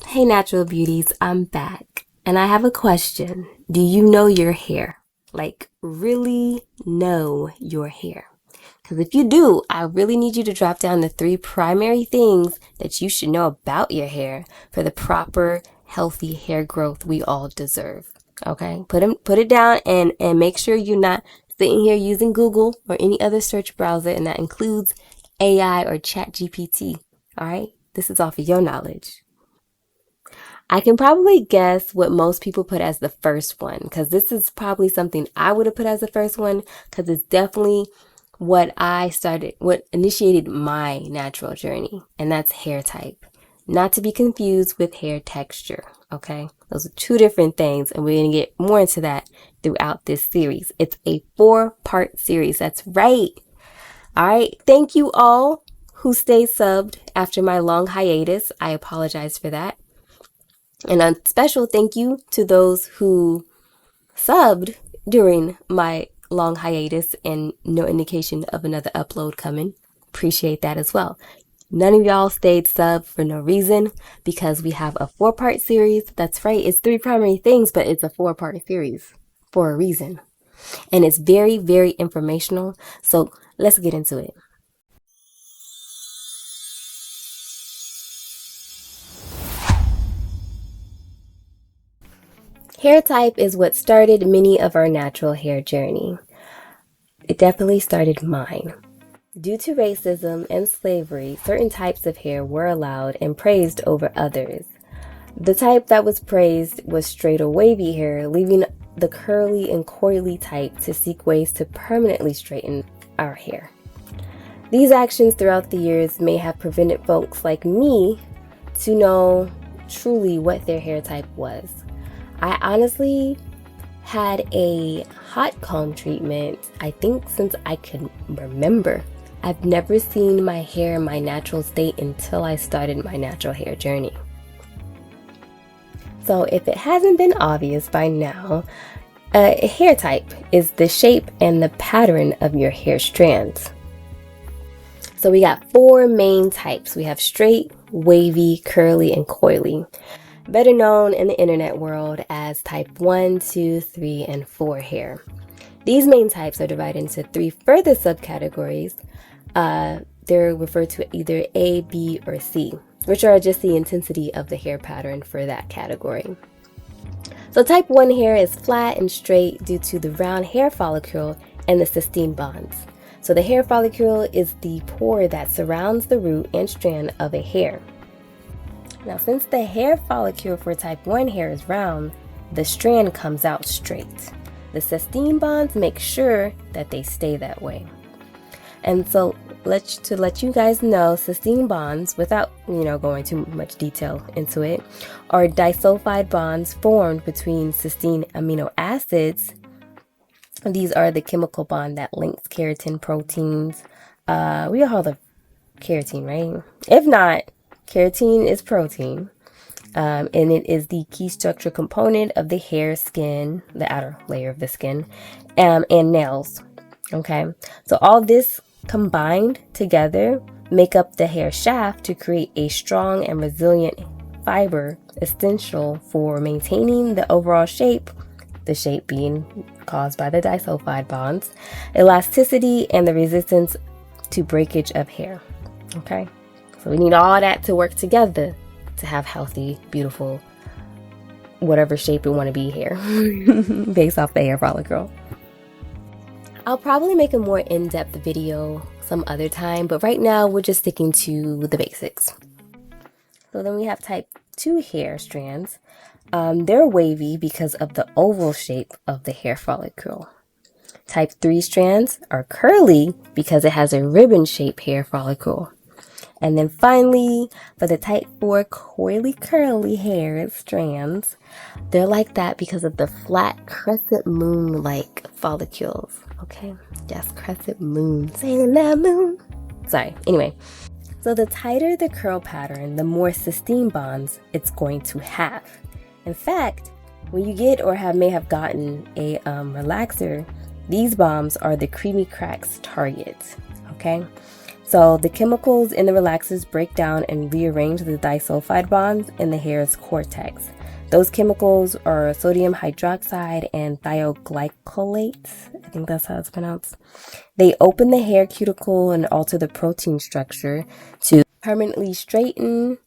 Hey natural beauties, I'm back and I have a question. Do you know your hair? Like really know your hair? Because if you do, I really need you to drop down the three primary things that you should know about your hair for the proper healthy hair growth we all deserve. Okay? Put it down and make sure you're not sitting here using Google or any other search browser, and that includes AI or Chat GPT. All right? This is off of your knowledge. I can probably guess what most people put as the first one, because this is probably something I would have put as the first one, because it's definitely what initiated my natural journey, and that's hair type. Not to be confused with hair texture, okay? Those are two different things, and we're going to get more into that throughout this series. It's a 4-part series. That's right. All right. Thank you all who stayed subbed after my long hiatus. I apologize for that. And a special thank you to those who subbed during my long hiatus and no indication of another upload coming. Appreciate that as well. None of y'all stayed sub for no reason, because we have a 4-part series. That's right. It's 3 primary things, but it's a 4-part series for a reason. And it's very, very informational. So let's get into it. Hair type is what started many of our natural hair journey. It definitely started mine. Due to racism and slavery, certain types of hair were allowed and praised over others. The type that was praised was straight or wavy hair, leaving the curly and coily type to seek ways to permanently straighten our hair. These actions throughout the years may have prevented folks like me to know truly what their hair type was. I honestly had a hot comb treatment, I think since I can remember. I've never seen my hair in my natural state until I started my natural hair journey. So if it hasn't been obvious by now, a hair type is the shape and the pattern of your hair strands. So we got 4 main types. We have straight, wavy, curly, and coily. Better known in the internet world as type 1, 2, 3, and 4 hair. These main types are divided into 3 further subcategories. They're referred to either A, B, or C, which are just the intensity of the hair pattern for that category. So type 1 hair is flat and straight due to the round hair follicle and the cystine bonds. So the hair follicle is the pore that surrounds the root and strand of a hair. Now, since the hair follicle for type 1 hair is round, the strand comes out straight. The cystine bonds make sure that they stay that way. And so, to let you guys know, cystine bonds, without going too much detail into it, are disulfide bonds formed between cysteine amino acids. These are the chemical bond that links keratin proteins. We all the keratin, right? If not, keratin is protein, and it is the key structure component of the hair, skin, the outer layer of the skin, and nails. Okay, so all this combined together make up the hair shaft to create a strong and resilient fiber essential for maintaining the overall shape, the shape being caused by the disulfide bonds, elasticity, and the resistance to breakage of hair. Okay. So we need all that to work together to have healthy, beautiful, whatever shape we want to be hair based off the hair follicle. I'll probably make a more in-depth video some other time, but right now we're just sticking to the basics. So then we have type 2 hair strands. They're wavy because of the oval shape of the hair follicle. Type 3 strands are curly because it has a ribbon-shaped hair follicle. And then finally, for the type 4 coily curly hair strands, they're like that because of the flat crescent moon-like follicles. Okay? Yes, crescent moon. Saying that moon. Sorry. Anyway. So the tighter the curl pattern, the more cystine bonds it's going to have. In fact, when you get or may have gotten a relaxer, these bombs are the creamy cracks target. Okay? So the chemicals in the relaxers break down and rearrange the disulfide bonds in the hair's cortex. Those chemicals are sodium hydroxide and thioglycolates. I think that's how it's pronounced. They open the hair cuticle and alter the protein structure to permanently straighten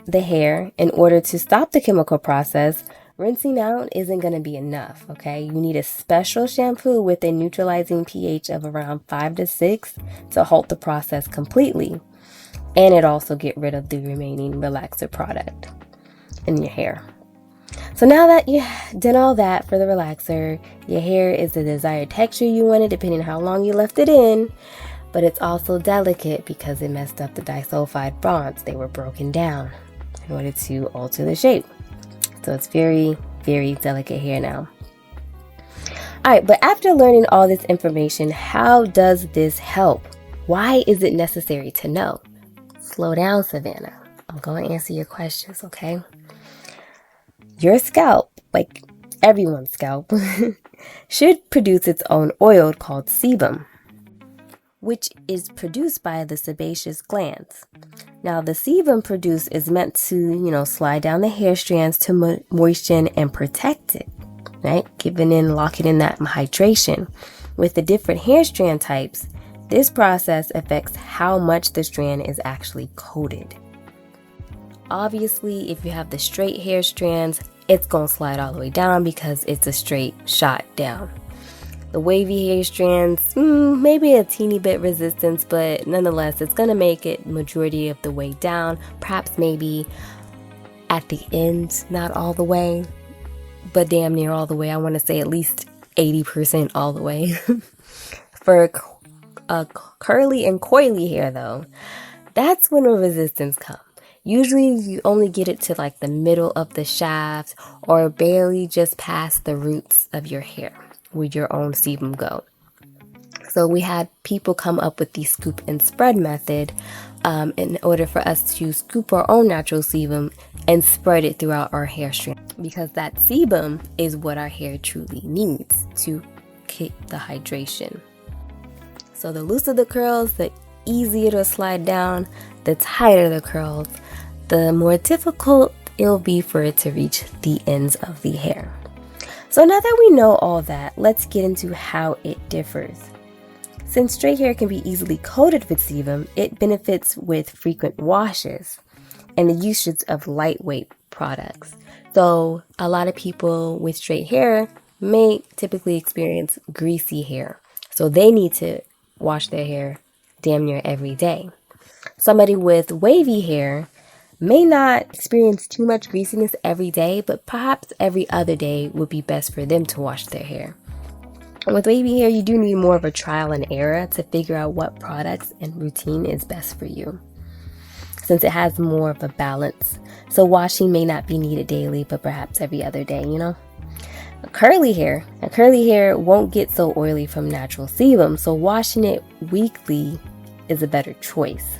the hair. In order to stop the chemical process, rinsing out isn't going to be enough, okay? You need a special shampoo with a neutralizing pH of around 5 to 6 to halt the process completely. And it also get rid of the remaining relaxer product in your hair. So now that you did all that for the relaxer, your hair is the desired texture you wanted depending on how long you left it in, but it's also delicate because it messed up the disulfide bonds. They were broken down in order to alter the shape. So it's very, very delicate hair now. Alright, but after learning all this information, how does this help? Why is it necessary to know? Slow down, Savannah. I'm going to answer your questions, okay? Your scalp, like everyone's scalp, should produce its own oil called sebum, which is produced by the sebaceous glands. Now, the sebum produced is meant to, slide down the hair strands to moisten and protect it, right? Locking in that hydration. With the different hair strand types, this process affects how much the strand is actually coated. Obviously, if you have the straight hair strands, it's going to slide all the way down because it's a straight shot down. The wavy hair strands, maybe a teeny bit resistance, but nonetheless, it's going to make it majority of the way down. Perhaps maybe at the end, not all the way, but damn near all the way. I want to say at least 80% all the way. For curly and coily hair, though, that's when the resistance comes. Usually you only get it to like the middle of the shaft or barely just past the roots of your hair where your own sebum go. So we had people come up with the scoop and spread method in order for us to scoop our own natural sebum and spread it throughout our hair strand, because that sebum is what our hair truly needs to keep the hydration. So the looser the curls, the easier to slide down. The tighter the curls, the more difficult it'll be for it to reach the ends of the hair. So now that we know all that, let's get into how it differs. Since straight hair can be easily coated with sebum, it benefits with frequent washes and the usage of lightweight products. So a lot of people with straight hair may typically experience greasy hair. So they need to wash their hair damn near every day. Somebody with wavy hair may not experience too much greasiness every day, but perhaps every other day would be best for them to wash their hair. And with wavy hair, you do need more of a trial and error to figure out what products and routine is best for you, since it has more of a balance. So washing may not be needed daily, but perhaps every other day, Curly hair won't get so oily from natural sebum, so washing it weekly is a better choice.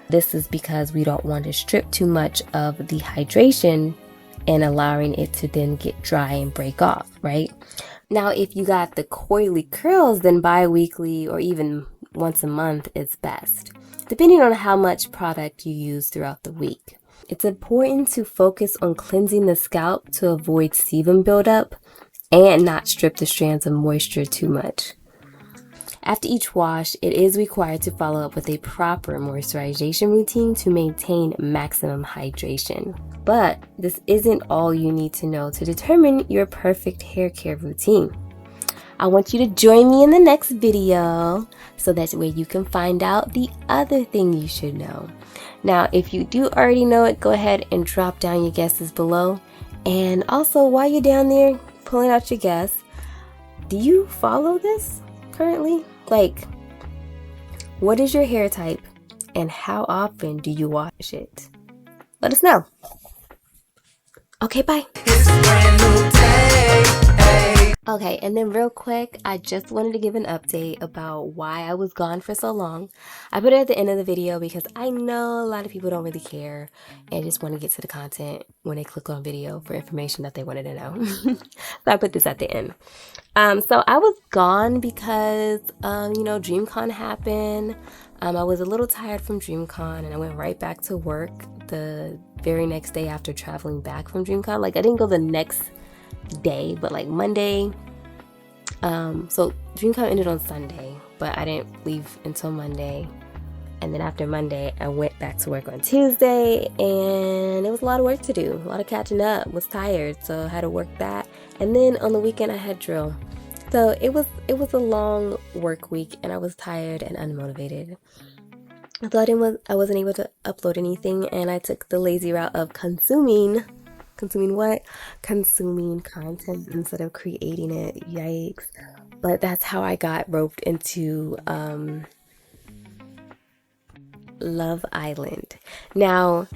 This is because we don't want to strip too much of the hydration and allowing it to then get dry and break off, right? Now, if you got the coily curls, then bi-weekly or even once a month is best, depending on how much product you use throughout the week. It's important to focus on cleansing the scalp to avoid sebum buildup and not strip the strands of moisture too much. After each wash, it is required to follow up with a proper moisturization routine to maintain maximum hydration. But this isn't all you need to know to determine your perfect hair care routine. I want you to join me in the next video so that way you can find out the other thing you should know. Now, if you do already know it, go ahead and drop down your guesses below. And also, while you're down there pulling out your guess, do you follow this currently? Like, what is your hair type and how often do you wash it? Let us know. Okay, bye. Okay, and then real quick, I just wanted to give an update about why I was gone for so long. I put it at the end of the video because I know a lot of people don't really care and just want to get to the content when they click on video for information that they wanted to know. So I put this at the end. So I was gone because, DreamCon happened. I was a little tired from DreamCon, and I went right back to work the very next day after traveling back from DreamCon. Like, I didn't go the next day, but like Monday. So DreamCon ended on Sunday, but I didn't leave until Monday. And then after Monday, I went back to work on Tuesday, and it was a lot of work to do, a lot of catching up. Was tired, so I had to work that. And then on the weekend, I had drill. So it was a long work week, and I was tired and unmotivated. So I wasn't able to upload anything, and I took the lazy route of consuming what? Consuming content instead of creating it. Yikes. But that's how I got roped into Love Island. Now,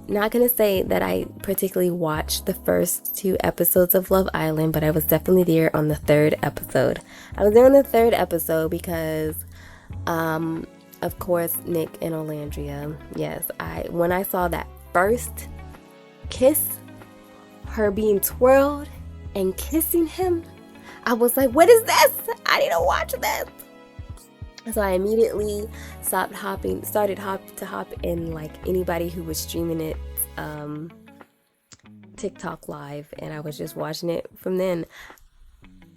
not gonna say that I particularly watched the first 2 episodes of Love Island, but I was definitely there on the 3rd episode. I was there on the 3rd episode because of course, Nick and Olandria. Yes, when I saw that first kiss, her being twirled and kissing him, I was like, what is this? I need to watch this. So I immediately started to hop in like anybody who was streaming it TikTok live, and I was just watching it from then.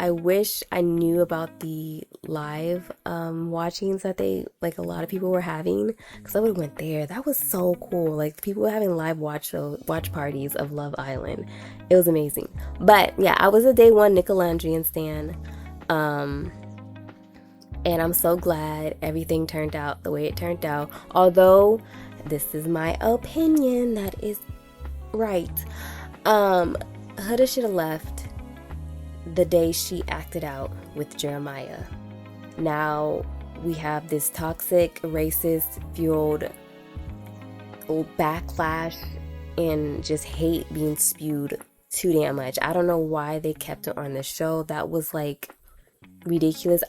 I wish I knew about the live watchings that a lot of people were having, because I would have went there. That was so cool. Like, people were having live watch parties of Love Island. It was amazing. But yeah, I was a day one Nickelandrian stan. And I'm so glad everything turned out the way it turned out. Although, this is my opinion, that is right. Huda should have left the day she acted out with Jeremiah. Now we have this toxic, racist fueled backlash and just hate being spewed too damn much. I don't know why they kept her on the show. That was like ridiculous.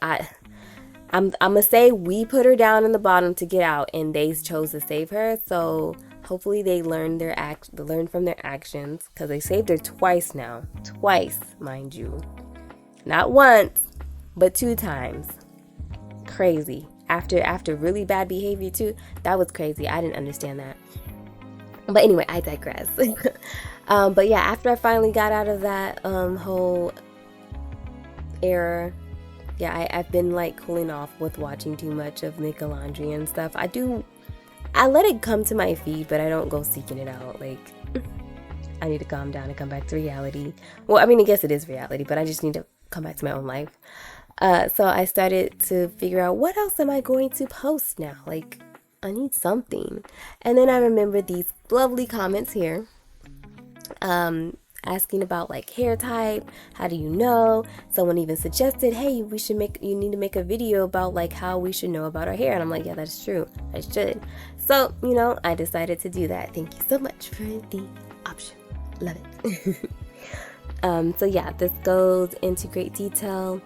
I'm gonna say we put her down in the bottom to get out, and they chose to save her. So hopefully they learn from their actions, because they saved her twice now. Twice, mind you. Not once, but 2 times. Crazy. After really bad behavior too. That was crazy. I didn't understand that. But anyway, I digress. But yeah, after I finally got out of that whole era, yeah, I've been like cooling off with watching too much of Nickelandrian and stuff. I let it come to my feed, but I don't go seeking it out. Like, I need to calm down and come back to reality. Well, I mean, I guess it is reality, but I just need to come back to my own life. So I started to figure out, what else am I going to post now? Like, I need something. And then I remembered these lovely comments here. Asking about like hair type, how do you know? Someone even suggested, hey, you need to make a video about like how we should know about our hair. And I'm like, yeah, that's true, I should. So, I decided to do that. Thank you so much for the option. Love it. So yeah, this goes into great detail.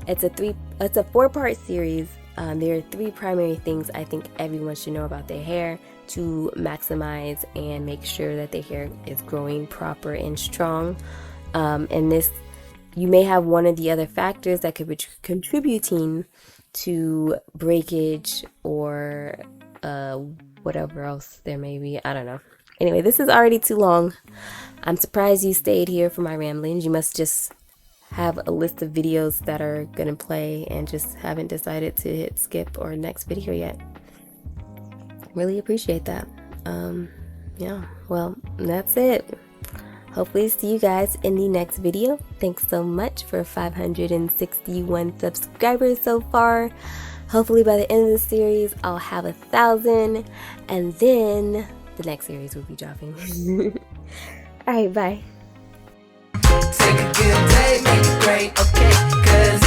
It's a 4-part series. There are 3 primary things I think everyone should know about their hair to maximize and make sure that their hair is growing proper and strong. And this, you may have one of the other factors that could be contributing to breakage or whatever else there may be. I don't know. Anyway, this is already too long. I'm surprised you stayed here for my ramblings. You must just have a list of videos that are gonna play and just haven't decided to hit skip or next video yet. Really appreciate that. Yeah, well, that's it. Hopefully see you guys in the next video. Thanks so much for 561 subscribers so far. Hopefully by the end of the series I'll have 1,000, and then the next series will be dropping. Alright, bye. Take a good day, make it great, okay? 'Cause